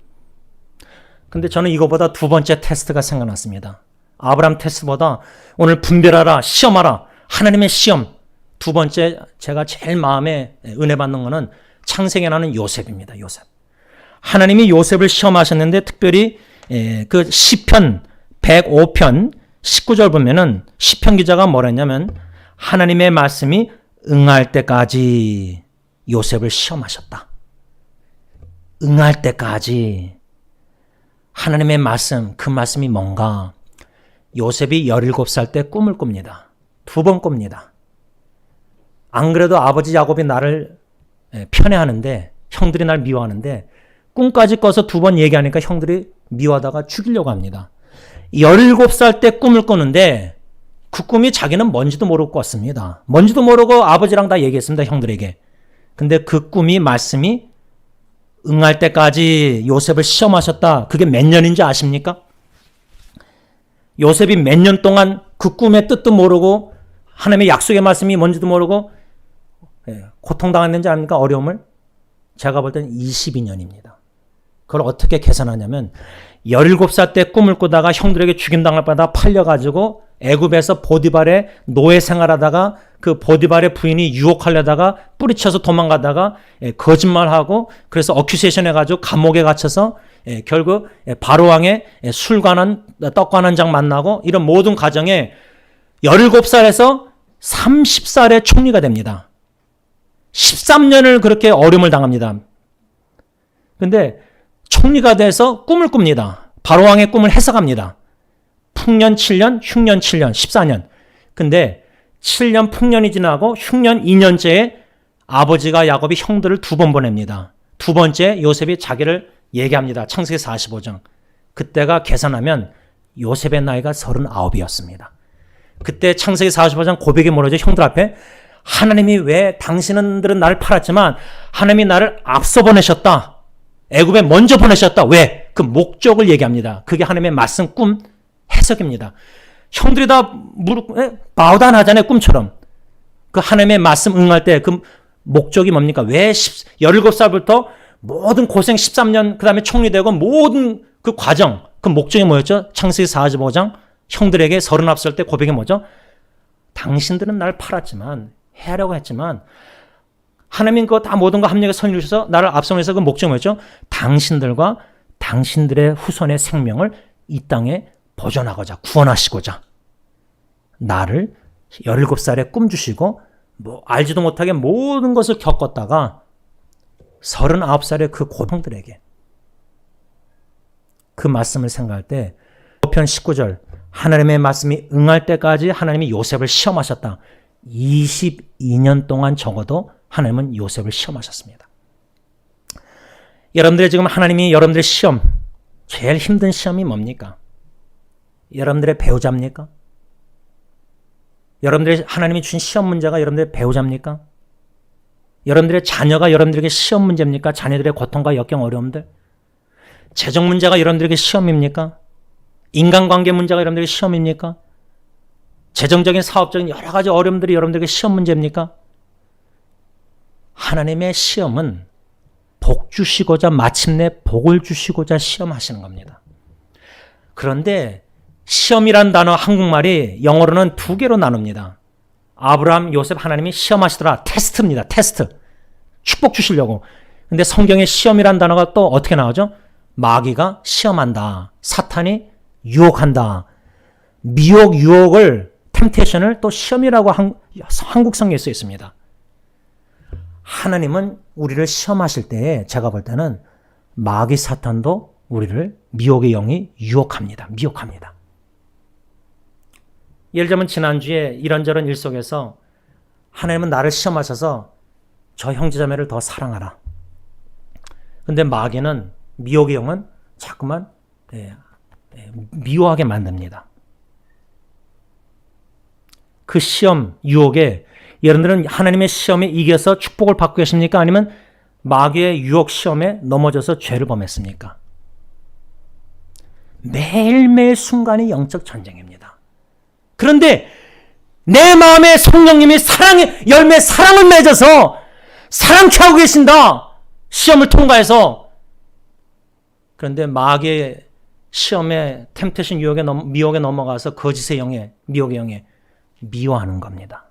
근데 저는 이거보다 두 번째 테스트가 생각났습니다. 아브라함 테스트보다 오늘 분별하라, 시험하라, 하나님의 시험. 두 번째 제가 제일 마음에 은혜 받는 거는 창세기에 나오는 요셉입니다. 요셉. 하나님이 요셉을 시험하셨는데, 특별히 그 시편 105편 19절 보면은 시편 기자가 뭐라 했냐면, 하나님의 말씀이 응할 때까지 요셉을 시험하셨다. 응할 때까지. 하나님의 말씀, 그 말씀이 뭔가? 요셉이 17살 때 꿈을 꿉니다. 2번 꿉니다. 안 그래도 아버지 야곱이 나를 편애하는데 형들이 날 미워하는데 꿈까지 꿔서 2번 얘기하니까 형들이 미워하다가 죽이려고 합니다. 17살 때 꿈을 꾸는데 그 꿈이 자기는 뭔지도 모르고 꿨습니다. 뭔지도 모르고 아버지랑 다 얘기했습니다. 형들에게. 근데 그 꿈이 말씀이 응할 때까지 요셉을 시험하셨다. 그게 몇 년인지 아십니까? 요셉이 몇 년 동안 그 꿈의 뜻도 모르고 하나님의 약속의 말씀이 뭔지도 모르고 고통당했는지 아닙니까? 어려움을. 제가 볼 때는 22년입니다. 그걸 어떻게 계산하냐면 17살 때 꿈을 꾸다가 형들에게 죽임당할 뻔하다가 팔려가지고 애굽에서 보디발의 노예 생활하다가 그 보디발의 부인이 유혹하려다가 뿌리쳐서 도망가다가 거짓말하고 그래서 어큐세이션 해가지고 감옥에 갇혀서 결국 바로왕의 술관한 떡관한장 만나고 이런 모든 과정에 17살에서 30살에 총리가 됩니다. 13년을 그렇게 어려움을 당합니다. 근데 총리가 돼서 꿈을 꿉니다. 바로왕의 꿈을 해석합니다. 풍년 7년, 흉년 7년, 14년. 근데 7년 풍년이 지나고 흉년 2년째에 아버지가 야곱이 형들을 2번 보냅니다. 2번째 요셉이 자기를 얘기합니다. 창세기 45장. 그때가 계산하면 요셉의 나이가 39이었습니다. 그때 창세기 45장 고백이 뭐라죠? 형들 앞에 하나님이 왜 당신들은 나를 팔았지만 하나님이 나를 앞서 보내셨다. 애굽에 먼저 보내셨다. 왜? 그 목적을 얘기합니다. 그게 하나님의 말씀 꿈 해석입니다. 형들이 다 바우단 하잖아요. 꿈처럼. 그 하나님의 말씀 응할 때 그 목적이 뭡니까? 왜 17살부터 모든 고생 13년 그 다음에 총리되고 모든 그 과정 그 목적이 뭐였죠? 창세기 45장 형들에게 39살 때 고백이 뭐죠? 당신들은 나를 팔았지만 해하려고 했지만 하나님 그거 다 모든 거 합력에 선을 주셔서 나를 앞서면서 그 목적이 뭐였죠? 당신들과 당신들의 후손의 생명을 이 땅에 보존하고자 구원하시고자 나를 17살에 꿈 주시고 뭐 알지도 못하게 모든 것을 겪었다가 39살의 그 고통들에게 그 말씀을 생각할 때 편 19절 하나님의 말씀이 응할 때까지 하나님이 요셉을 시험하셨다. 22년 동안 적어도 하나님은 요셉을 시험하셨습니다. 여러분들의 지금 하나님이 여러분들의 시험, 제일 힘든 시험이 뭡니까? 여러분들의 배우자입니까? 여러분들의 하나님이 주신 시험 문제가 여러분들의 배우자입니까? 여러분들의 자녀가 여러분들에게 시험 문제입니까? 자녀들의 고통과 역경 어려움들? 재정 문제가 여러분들에게 시험입니까? 인간관계 문제가 여러분들에게 시험입니까? 재정적인 사업적인 여러 가지 어려움들이 여러분들에게 시험 문제입니까? 하나님의 시험은 복 주시고자 마침내 복을 주시고자 시험하시는 겁니다. 그런데 시험이란 단어 한국말이 영어로는 2개로 나눕니다. 아브라함, 요셉 하나님이 시험하시더라. 테스트입니다. 테스트. 축복 주시려고. 근데 성경에 시험이란 단어가 또 어떻게 나오죠? 마귀가 시험한다. 사탄이 유혹한다. 미혹, 유혹을 템테이션을 또 시험이라고 한국 성경에 써 있습니다. 하나님은 우리를 시험하실 때에 제가 볼 때는 마귀 사탄도 우리를 미혹의 영이 유혹합니다. 미혹합니다. 예를 들면 지난주에 이런저런 일 속에서 하나님은 나를 시험하셔서 저 형제자매를 더 사랑하라. 근데 마귀는 미혹의 영은 자꾸만 미워하게 만듭니다. 그 시험, 유혹에 여러분들은 하나님의 시험에 이겨서 축복을 받고 계십니까? 아니면 마귀의 유혹 시험에 넘어져서 죄를 범했습니까? 매일매일 순간이 영적 전쟁입니다. 그런데 내 마음에 성령님이 사랑의 열매 사랑을 맺어서 사랑 취하고 계신다. 시험을 통과해서. 그런데 마귀의 시험에 템테이션 유혹에 미혹에 넘어가서 거짓의 영에 미혹의 영에 미워하는 겁니다.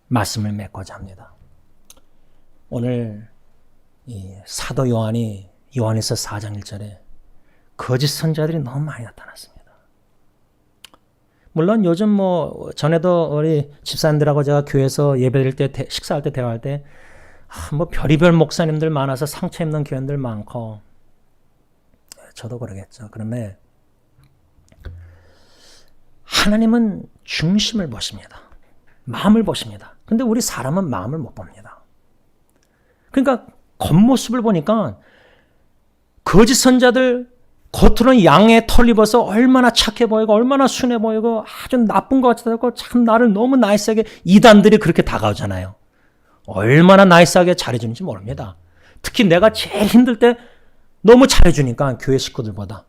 말씀을 맺고자 합니다. 오늘 이 사도 요한이 요한에서 4장 1절에 거짓 선자들이 너무 많이 나타났습니다. 물론 요즘 뭐 전에도 우리 집사님들하고 제가 교회에서 예배드릴 때 식사할 때 대화할 때 뭐 별의별 목사님들 많아서 상처 입는 교인들 많고 저도 그러겠죠. 그런데 하나님은 중심을 보십니다. 마음을 보십니다. 근데 우리 사람은 마음을 못 봅니다. 그러니까 겉모습을 보니까 거짓 선자들 겉으로는 양의 털 입어서 얼마나 착해 보이고 얼마나 순해 보이고 아주 나쁜 것 같다고 참 나를 너무 나이스하게 이단들이 그렇게 다가오잖아요. 얼마나 나이스하게 잘해주는지 모릅니다. 특히 내가 제일 힘들 때 너무 잘해주니까 교회 식구들보다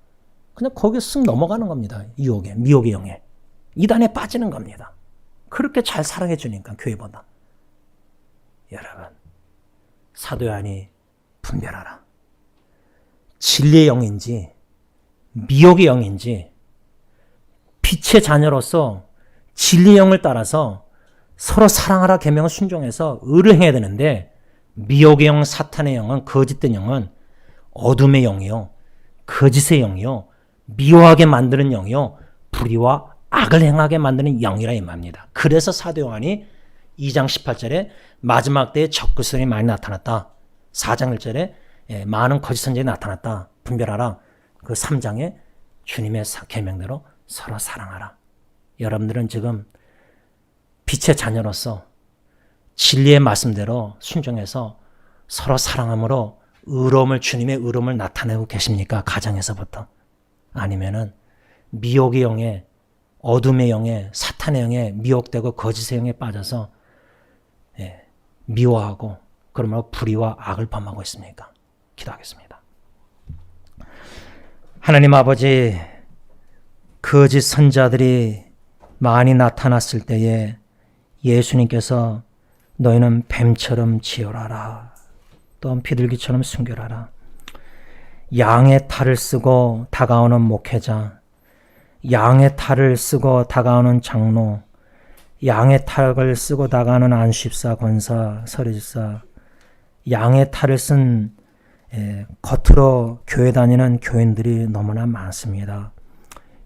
그냥 거기에 쓱 넘어가는 겁니다. 유혹에, 미혹의 영에. 이단에 빠지는 겁니다. 그렇게 잘 사랑해주니까 교회보다. 여러분, 사도 요한이 분별하라. 진리의 영인지 미혹의 영인지 빛의 자녀로서 진리의 영을 따라서 서로 사랑하라 계명을 순종해서 의를 행해야 되는데 미혹의 영, 사탄의 영은 거짓된 영은 어둠의 영이요, 거짓의 영이요, 미워하게 만드는 영이요, 불의와 악을 행하게 만드는 영이라 이 말입니다. 그래서 사도 요한이 2장 18절에 마지막 때에 적그리스도인이 많이 나타났다. 4장 1절에 많은 거짓 선지자가 나타났다. 분별하라. 그 3장에 주님의 계명대로 서로 사랑하라. 여러분들은 지금 빛의 자녀로서 진리의 말씀대로 순종해서 서로 사랑함으로 의로움을, 주님의 의로움을 나타내고 계십니까? 가정에서부터. 아니면은 미혹의 영에, 어둠의 영에, 사탄의 영에 미혹되고 거짓의 영에 빠져서 미워하고 그러므로 불의와 악을 범하고 있습니까? 기도하겠습니다. 하나님 아버지, 거짓 선자들이 많이 나타났을 때에 예수님께서 너희는 뱀처럼 지어라라, 또한 비둘기처럼 순결하라. 양의 탈을 쓰고 다가오는 목회자, 양의 탈을 쓰고 다가오는 장로, 양의 탈을 쓰고 다가오는 안수집사, 권사, 서리집사, 양의 탈을 쓴 겉으로 교회 다니는 교인들이 너무나 많습니다.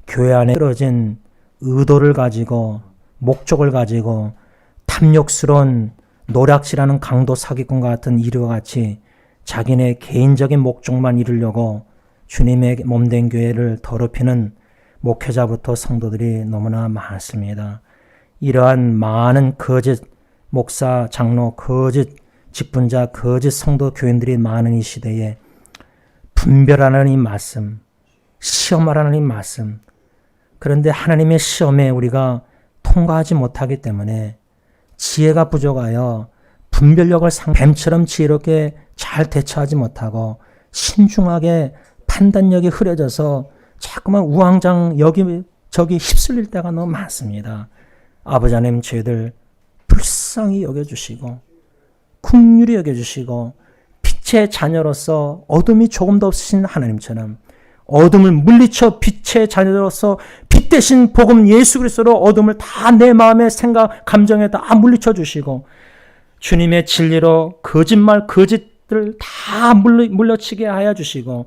교회 안에 떨어진 의도를 가지고 목적을 가지고 탐욕스러운 노략질하는 강도 사기꾼과 같은 일과 같이 자기네 개인적인 목적만 이루려고 주님의 몸된 교회를 더럽히는 목회자부터 성도들이 너무나 많습니다. 이러한 많은 거짓 목사, 장로, 거짓 직분자, 거짓 성도 교인들이 많은 이 시대에 분별하는 이 말씀, 시험하라는 이 말씀, 그런데 하나님의 시험에 우리가 통과하지 못하기 때문에 지혜가 부족하여 분별력을 뱀처럼 지혜롭게 잘 대처하지 못하고 신중하게 판단력이 흐려져서 자꾸만 우왕좌왕 여기저기 휩쓸릴 때가 너무 많습니다. 아버지 하나님, 저희들 불쌍히 여겨주시고 긍휼히 여겨주시고 빛의 자녀로서 어둠이 조금도 없으신 하나님처럼 어둠을 물리쳐 빛의 자녀로서 빛 대신 복음 예수 그리스도로 어둠을 다 내 마음의 생각, 감정에 다 물리쳐 주시고 주님의 진리로 거짓말, 거짓들 다 물려치게 하여 주시고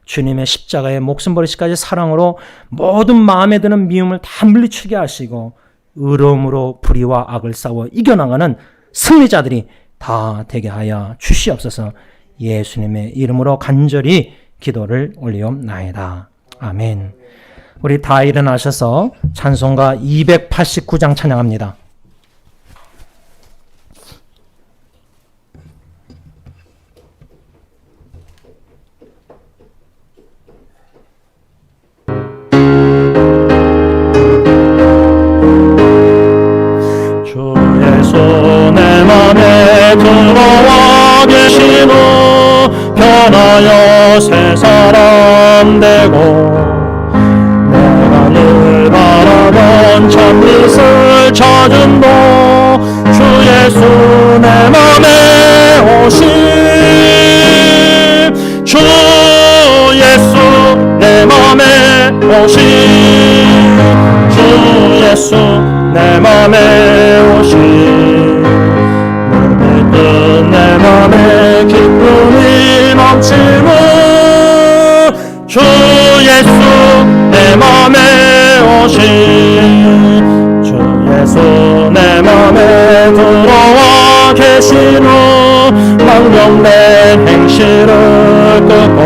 주님의 십자가의 목숨 버리시까지 사랑으로 모든 마음에 드는 미움을 다 물리치게 하시고 의로움으로 불의와 악을 싸워 이겨나가는 승리자들이 다 되게 하여 주시옵소서. 예수님의 이름으로 간절히 기도를 올리옵나이다. 아멘. 우리 다 일어나셔서 찬송가 289장 찬양합니다. 주의 손에 맘에 들어와 계시노 변하여 새 사람 되고 내가 늘 바라던 참빛을 찾은 너 주 예수 내 맘에 오심 주 예수 내 맘에 오심 주 예수 내 맘에 오심 눈을 뜬 내 맘에 기쁨이 넘치는 주 예수 내 맘에 오심 주 예수 내 맘에 들어와 계시는 망령된 행실을 끄고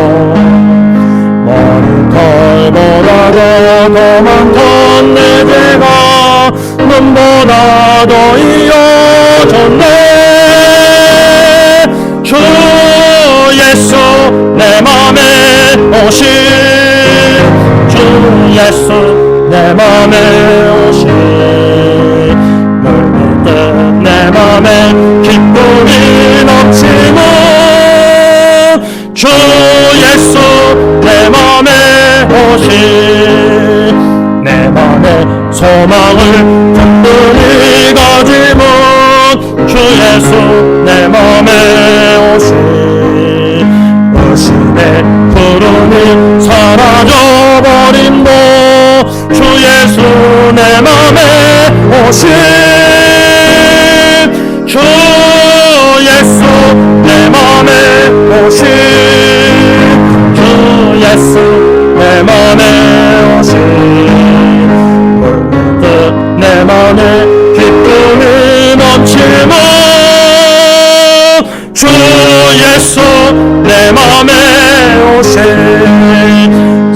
머리 털보다도 더 많던 내 죄가 눈보다 더 이어졌네 주 예수 내 맘에 오시 물밀 듯내 맘에 기쁨이 넘치는 주 예수 내 맘에 오시 내 맘에 소망을 든든히 가지면 주 예수 내 맘에 오시 의심의 구름이 사라져버린다 주 예수 내 맘에 오시 주 예수 내 맘에 오시 주 예수 내 맘에 오시 물밀듯 내 맘에 기쁨이 넘치는 주 예수 내 맘에 오시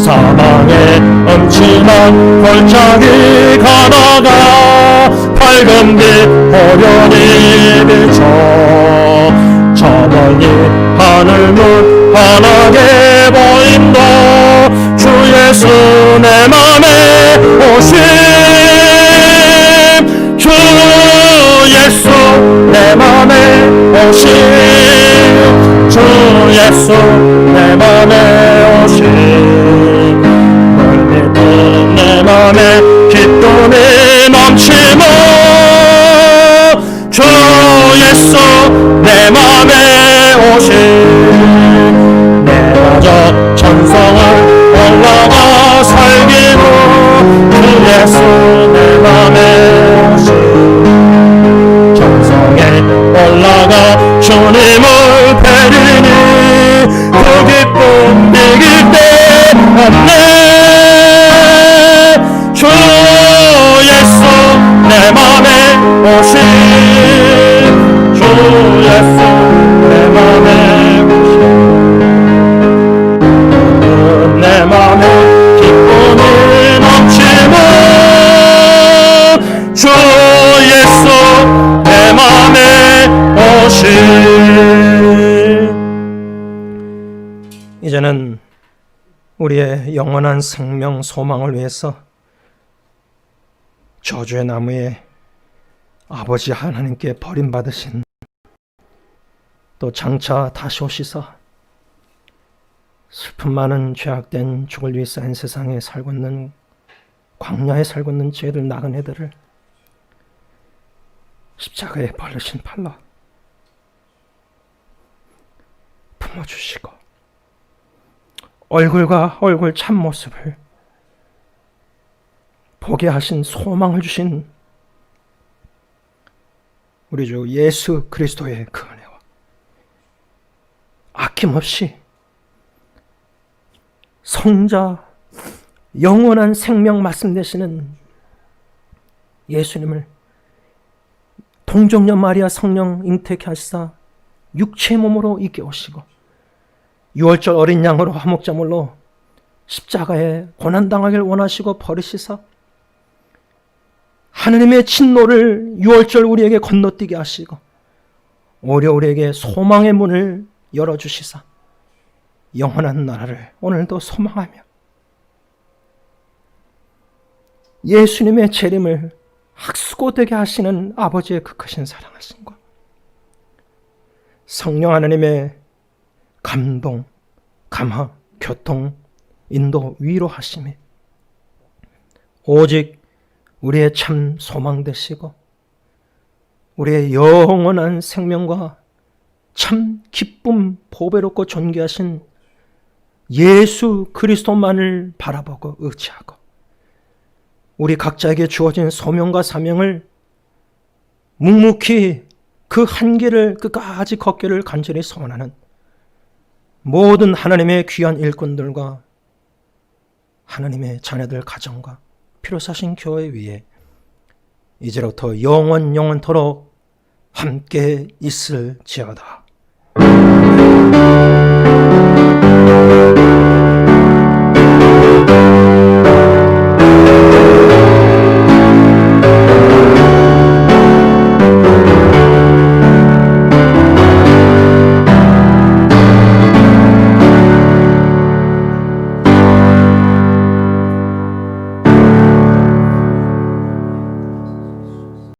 사망의 음침한 골짜기 가다가 밝은 빛 호련히 비춰 저 멀리 하늘문 환하게 보인다 주 예수 내 맘에 오심 주 예수 내 맘에 오심 주 예수 내 맘에 오심 멀리던 내 맘에 기쁨이 넘치는 주 예수 내 맘에 오심 내가 저 천성을 올라가 살기로 주 예수 내 맘에 오심 천성에 올라가 주님을 뵈리니 그 기쁨 이길 데 없네 주 예수 내 맘에 오심 주 예수 내 맘에 오심 내 맘에 기쁨이 넘치는 주 예수 내 맘에 오심 이제는 우리의 영원한 생명 소망을 위해서 저주의 나무에 아버지 하나님께 버림받으신 또 장차 다시 오시사 슬픔 많은 죄악된 죽을 위해 쌓인 세상에 살고 있는 광야에 살고 있는 죄들 나그네들을 십자가에 벌리신 팔로 품어주시고 얼굴과 얼굴 참모습을 보게 하신 소망을 주신 우리 주 예수 그리스도의 그 은혜와 아낌없이 성자 영원한 생명 말씀되시는 예수님을 동정녀 마리아 성령 잉태케 하시사 육체 몸으로 있게 오시고 유월절 어린 양으로 화목제물로 십자가에 고난당하길 원하시고 버리시사 하느님의 진노를 유월절 우리에게 건너뛰게 하시고 오히려 우리에게 소망의 문을 열어주시사 영원한 나라를 오늘도 소망하며 예수님의 재림을 학수고되게 하시는 아버지의 그 크신 사랑하심과 성령 하나님의 감동, 감화, 교통, 인도, 위로하심이 오직 우리의 참 소망 되시고 우리의 영원한 생명과 참 기쁨, 보배롭고 존귀하신 예수 그리스도만을 바라보고 의지하고 우리 각자에게 주어진 소명과 사명을 묵묵히 그 한계를 끝까지 걷기를 간절히 소원하는 모든 하나님의 귀한 일꾼들과 하나님의 자녀들 가정과 피로사신 교회 위에 이제로부터 영원토록 함께 있을지어다.